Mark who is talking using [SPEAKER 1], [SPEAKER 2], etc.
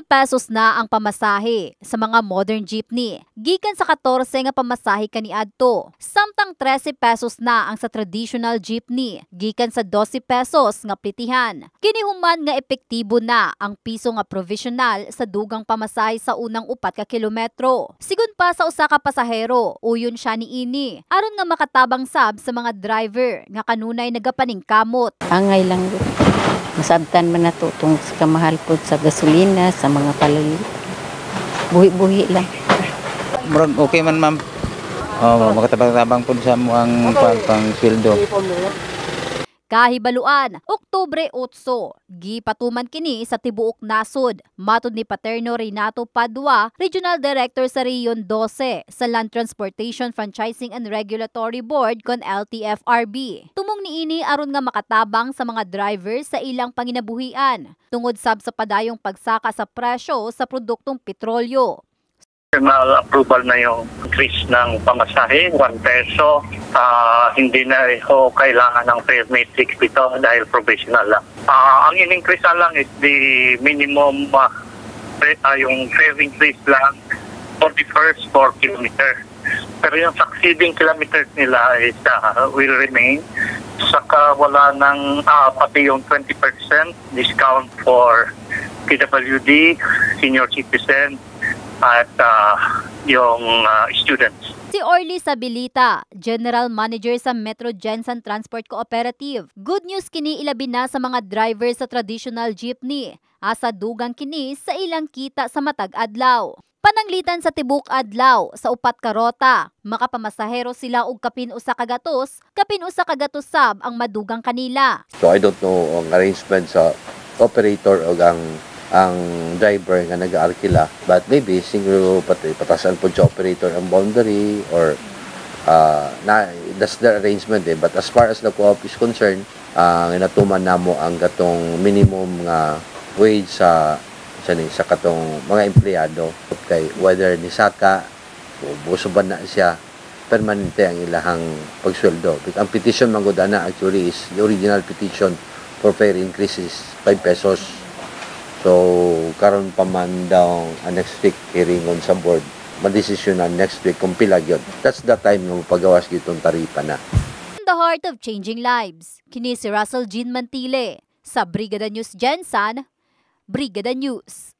[SPEAKER 1] pesos na ang pamasahe sa mga modern jeepney. Gikan sa 14 nga pamasahe kaniadto. Samtang 13 pesos na ang sa traditional jeepney. Gikan sa 12 pesos nga plitihan. Kinihuman nga epektibo na ang piso nga provisional sa dugang pamasahe sa unang 4 ka kilometro. Sigun pa sa usa ka pasahero, uyon siya niini. Aron nga makatabang sab sa mga driver nga kanunay nagapaningkamot.
[SPEAKER 2] Angay lang yun. Masabtan man na to tong sa kamahal po sa gasolina, sa mga palali. Buhi-buhi lang.
[SPEAKER 3] Murag okay man ma'am. Makatabang-tabang po sa mo ang pang sweldo.
[SPEAKER 1] Kahibaluan, Oktubre 8, gipatuman kini sa tibuok nasod. Matud ni Paterno Renato Padua, Regional Director sa Region 12 sa Land Transportation Franchising and Regulatory Board kon LTFRB. Tumong niini aron nga makatabang sa mga driver sa ilang panginabuhian tungod sab sa padayong pagsaka sa presyo sa produktong petrolyo.
[SPEAKER 4] Approval na yung increase ng pamasahe, 1 peso. Hindi na kailangan ng fare matrix dito dahil provisional lang. Ang in-increase lang is the minimum, yung fare increase lang for the first 4 kilometers. Pero yung succeeding kilometers nila is, will remain. Saka wala ng pati yung 20% discount for PWD, senior citizen, at yung students.
[SPEAKER 1] Si Orly Sabilita, General Manager sa Metro Gensan Transport Cooperative. Good news kini ilabi na sa mga driver sa traditional jeepney. Asa dugang kini sa ilang kita sa matag adlaw. Pananglitan sa tibuk adlaw sa 4 ka rota, makapamasahero sila og kapin usa ka gatos sab ang madugang kanila.
[SPEAKER 5] So I don't know ang arrangement sa operator o ang driver nga nag-aarkila, but maybe siguro patasan po sa operator ang boundary or that's the arrangement but as far as the co-op is concerned, natuman namo ang katong minimum nga wage sa katong mga empleyado kay whether ni saka o busuban na siya permanente ang ilahang pagsweldo. Ang petition manggudana actually is the original petition for fare increases 5 pesos. So, karon pa man daw next week hearing on sa board, madesisyon na next week kung pila yun. That's the time na pagawas gitong taripa na.
[SPEAKER 1] In the heart of changing lives, kini si Russell Jean Mantile sa Brigada News Gensan, Brigada News.